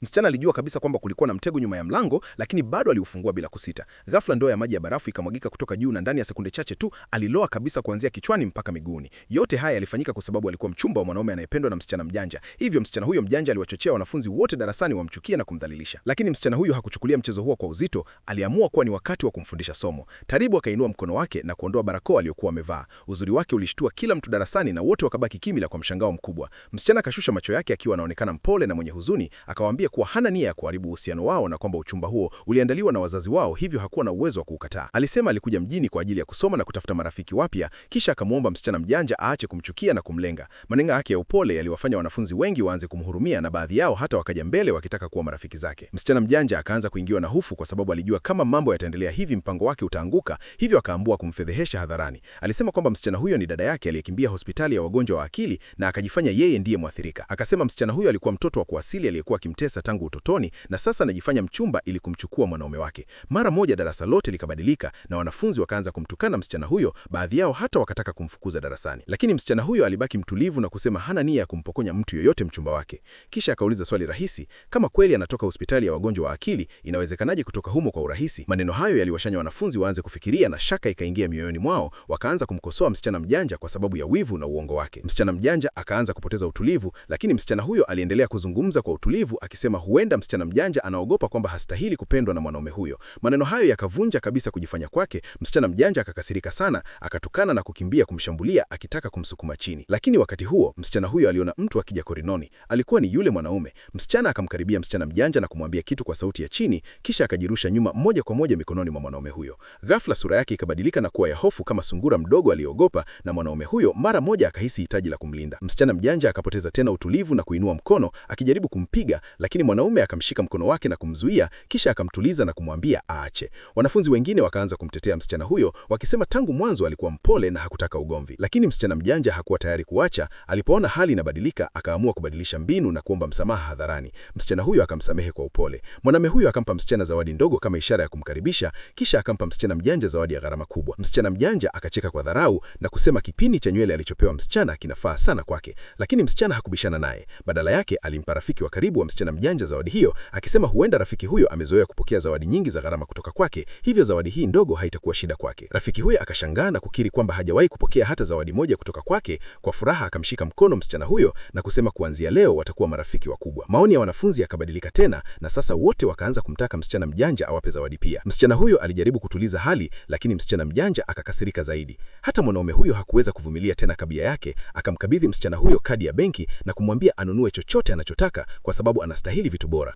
Msichana alijua kabisa kwamba kulikuwa na mtego nyuma ya mlango, lakini bado aliufungua bila kusita. Ghafla ndoo ya maji ya barafu ikamwagika kutoka juu na ndani ya sekunde chache tu aliloa kabisa kuanzia kichwani mpaka miguuni. Yote haya yalifanyika kwa sababu alikuwa mchumba wa mwanaume anayependwa na msichana mjanja. Hivyo msichana huyo mjanja aliwachochea wanafunzi wote darasani wamchukie na kumdhalilisha. Lakini msichana huyo hakuchukulia mchezo huo kwa uzito, aliamua kuwa ni wakati wa kumfundisha somo. Taribu akainua mkono wake na kuondoa barakoa aliyokuwa amevaa. Uzuri wake ulishtua kila mtu darasani na wote wakabaki kimya kwa mshangao mkubwa. Msichana akashusha macho yake akiwa anaonekana mpole na mwenye huzuni, akawaambia kuwa hana nia ya kuharibu uhusiano wao na kwamba uchumba huo uliandaliwa na wazazi wao, hivyo hakuwa na uwezo wa kuukataa. Alisema alikuja mjini kwa ajili ya kusoma na kutafuta marafiki wapya, kisha akamwomba msichana mjanja aache kumchukia na kumlenga. Maneno yake ya upole yaliwafanya wanafunzi wengi waanze kumhurumia na baadhi yao hata wakaja mbele wakitaka kuwa marafiki zake. Msichana mjanja akaanza kuingiwa na hofu kwa sababu alijua kama mambo yataendelea hivi mpango wake utaanguka, hivyo akaamua kumfedhehesha hadharani. Alisema kwamba msichana huyo ni dada yake aliyekimbia hospitali ya wagonjwa wa akili na akajifanya yeye ndiye mwathirika. Akasema msichana huyo alikuwa mtoto wa kuasili aliyekuwa akimtesa tangu utotoni na sasa anajifanya mchumba ili kumchukua mwanaume wake. Mara moja darasa lote likabadilika na wanafunzi wakaanza kumtukana msichana huyo, baadhi yao hata wakataka kumfukuza darasani. Lakini msichana huyo alibaki mtulivu na kusema hana nia ya kumpokonya mtu yoyote mchumba wake. Kisha akauliza swali rahisi, kama kweli anatoka hospitali ya wagonjwa wa akili, inawezekanaje kutoka humo kwa urahisi? Maneno hayo yaliwashanya wanafunzi waanze kufikiria na shaka ikaingia mioyoni mwao, wakaanza kumkosoa msichana mjanja kwa sababu ya wivu na uongo wake. Msichana mjanja akaanza kupoteza utulivu, lakini msichana huyo aliendelea kuzungumza kwa utulivu akisema huenda msichana mjanja anaogopa kwamba hastahili kupendwa na mwanaume huyo. Maneno hayo yakavunja kabisa kujifanya kwake. Msichana mjanja akakasirika sana, akatukana na kukimbia kumshambulia akitaka kumsukuma chini. Lakini wakati huo msichana huyo aliona mtu akija korinoni. Alikuwa ni yule mwanaume. Msichana akamkaribia msichana mjanja na kumwambia kitu kwa sauti ya chini, kisha akajirusha nyuma moja kwa moja mikononi mwa mwanaume huyo. Ghafla sura yake ikabadilika na kuwa ya hofu kama sungura mdogo aliogopa, na mwanaume huyo mara moja akahisi hitaji la kumlinda. Msichana mjanja akapoteza tena utulivu na kuinua mkono akijaribu kumpiga, lakini mwanaume akamshika mkono wake na kumzuia, kisha akamtuliza na kumwambia aache. Wanafunzi wengine wakaanza kumtetea msichana huyo wakisema tangu mwanzo alikuwa mpole na hakutaka ugomvi. Lakini msichana mjanja hakuwa tayari kuacha. Alipoona hali inabadilika, akaamua kubadilisha mbinu na kuomba msamaha hadharani. Msichana huyo akamsamehe kwa upole. Mwanamume huyo akampa msichana zawadi ndogo kama ishara ya kumkaribisha, kisha akampa msichana mjanja zawadi ya gharama kubwa. Msichana mjanja akacheka kwa dharau na kusema kipini cha nywele alichopewa msichana kinafaa sana kwake. Lakini msichana hakubishana naye. Badala yake alimpa rafiki wa karibu wa msichana mjanja zawadi hiyo, akisema huenda rafiki huyo amezoea kupokea zawadi nyingi za gharama kutoka kwake, hivyo zawadi hii ndogo haitakuwa shida kwake. Rafiki huyo akashangaa na kukiri kwamba hajawahi kupokea hata zawadi moja kutoka kwake. Kwa furaha akamshika mkono msichana huyo na kusema kuanzia leo watakuwa marafiki wakubwa. Maoni ya wanafunzi yakabadilika tena na sasa wote wakaanza kumtaka msichana mjanja awape zawadi pia. Msichana huyo alijaribu kutuliza hali, lakini msichana mjanja akakasirika zaidi. Hata mwanaume huyo hakuweza kuvumilia tena kabia yake, akamkabidhi msichana huyo kadi ya benki na kumwambia anunue chochote anachotaka kwa sababu anastahili vitu bora.